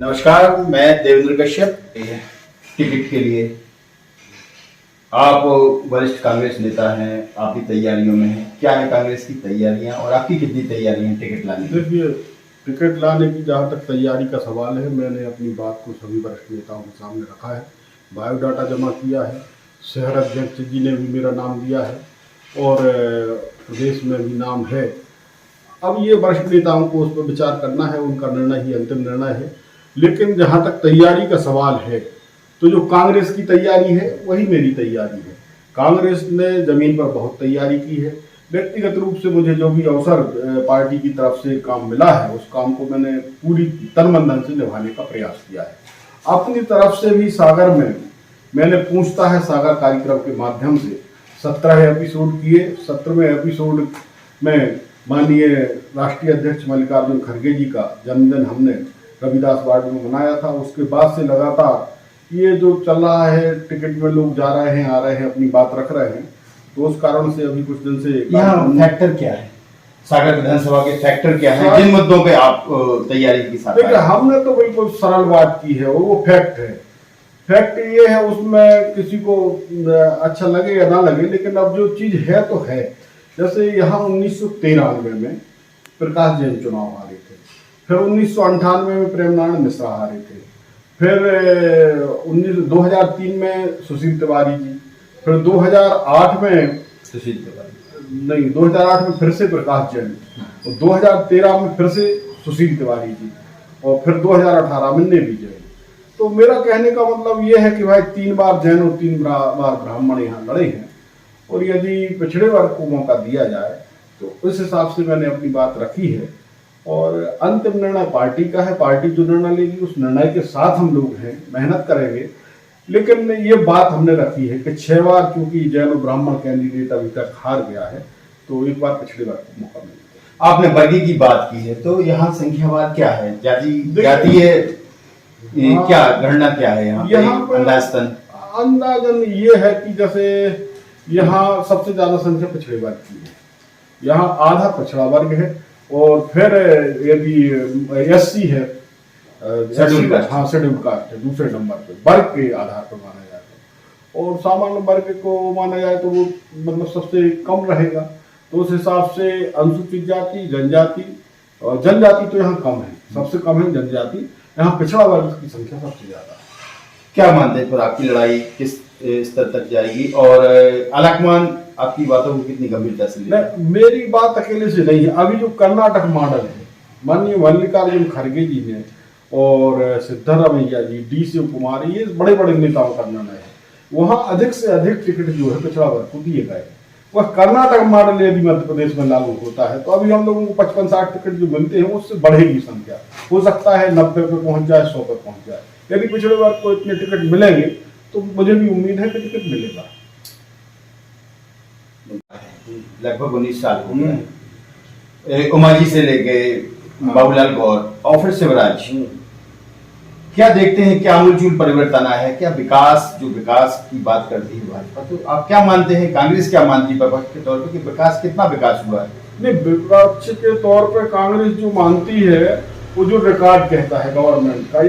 नमस्कार, मैं देवेंद्र कश्यप। टिकट के लिए आप वरिष्ठ कांग्रेस नेता हैं, आप भी तैयारियों में हैं। क्या है कांग्रेस की तैयारियां और आपकी कितनी तैयारी है टिकट लाने की? देखिए, टिकट लाने की जहाँ तक तैयारी का सवाल है, मैंने अपनी बात को सभी वरिष्ठ नेताओं के सामने रखा है। बायोडाटा जमा किया है, शहर अध्यक्ष जी ने भी मेरा नाम दिया है और प्रदेश में भी नाम है। अब ये वरिष्ठ नेताओं को उस पर विचार करना है, उनका निर्णय ही अंतिम निर्णय है। लेकिन जहाँ तक तैयारी का सवाल है, तो जो कांग्रेस की तैयारी है वही मेरी तैयारी है। कांग्रेस ने जमीन पर बहुत तैयारी की है। व्यक्तिगत रूप से मुझे जो भी अवसर पार्टी की तरफ से काम मिला है, उस काम को मैंने पूरी तन मन धन से निभाने का प्रयास किया है। अपनी तरफ से भी सागर में मैंने पूछता है सागर कार्यक्रम के माध्यम से 17 एपिसोड किए। 17वें एपिसोड में माननीय राष्ट्रीय अध्यक्ष मल्लिकार्जुन खड़गे जी का जन्मदिन हमने रविदास वार्ड में मनाया था। उसके बाद से लगातार ये जो चल रहा है, टिकट में लोग जा रहे हैं, आ रहे हैं, अपनी बात रख रहे हैं, तो उस कारण से अभी कुछ दिन से यहाँ फैक्टर क्या है, सागर विधानसभा के फैक्टर क्या है, जिन मुद्दों पे आप तैयारी की साथ? देखिए, हमने तो बिल्कुल सरल बात की है, वो फैक्ट है। फैक्ट ये है, उसमें किसी को अच्छा लगे या ना लगे, लेकिन अब जो चीज है तो है। जैसे यहाँ 1993 में प्रकाश जैन चुनाव हारे थे, फिर 1998 में प्रेम नारायण मिश्रा हारे थे, फिर 2003 में सुशील तिवारी जी, फिर 2008 में सुशील तिवारी नहीं, 2008 में फिर से प्रकाश जैन, और 2013 में फिर से सुशील तिवारी जी, और फिर 2018 में नेवी जैन। तो मेरा कहने का मतलब ये है कि भाई 3 बार जैन और 3 बार ब्राह्मण यहाँ लड़े हैं, और यदि पिछड़े वर्ग को मौका दिया जाए तो उस हिसाब से मैंने अपनी बात रखी है। और अंतिम निर्णय पार्टी का है, पार्टी जो निर्णय लेगी उस निर्णय के साथ हम लोग हैं, मेहनत करेंगे। लेकिन ये बात हमने रखी है कि 6 बार क्योंकि जैन और ब्राह्मण कैंडिडेट अभी तक हार गया है, तो एक बार पिछड़े वर्ग को मौका मिलेगा। आपने वर्गीय की बात की है, तो यहाँ संख्यावार क्या है, जाति है, क्या गणना क्या है यहाँ पे? अंदाजन ये है कि जैसे यहाँ सबसे ज्यादा संख्या पिछड़े वर्ग की है, यहाँ आधा पिछड़ा वर्ग है, और फिर यदि एससी है, शेड्यूल कास्ट, हाँ शेड्यूल कास्ट है दूसरे नंबर पे वर्ग के आधार पर माना जाए तो, और सामान्य वर्ग को माना जाए तो वो मतलब सबसे कम रहेगा। तो उस हिसाब से अनुसूचित जाति, जनजाति, और जनजाति तो यहाँ कम है, सबसे कम है जनजाति, यहाँ पिछड़ा वर्ग की संख्या सबसे ज्यादा है। क्या मानते हैं फिर आपकी लड़ाई किस स्तर तक जाएगी, और आलाकमान आपकी बातों को कितनी गंभीरता से लेंगे? मेरी बात अकेले से नहीं है। अभी जो कर्नाटक मॉडल है, माननीय मल्लिकार्जुन खड़गे जी ने और सिद्धरामैया जी, डी शिव कुमार, ये बड़े बड़े नेताओं का निर्णय है। वहां अधिक से अधिक टिकट जो है पिछड़ा वर्ग को दिए गए। वह कर्नाटक मॉडल यदि मध्य प्रदेश में लागू होता है तो अभी हम लोगों को 55-60 टिकट जो मिलते हैं उससे बढ़ेगी संख्या, हो सकता है 90 पे पहुंच जाए, 100 पे पहुंच जाए। यदि पिछड़े वर्ग को इतने टिकट मिलेंगे तो मुझे भी उम्मीद है कि टिकट मिलेगा। लगभग 19 साल हो गए, उमाजी से लेके बाबूलाल गौर और फिर शिवराज, क्या देखते हैं, क्या आमूलचूल परिवर्तन आया है? क्या विकास, जो विकास की बात करती है भाजपा, तो आप क्या मानते हैं, कांग्रेस क्या मानती है विपक्ष के तौर पे कि विकास, कितना विकास हुआ है? नहीं, विपक्ष के तौर पे कांग्रेस जो मानती है वो जो रिकॉर्ड कहता है गवर्नमेंट का,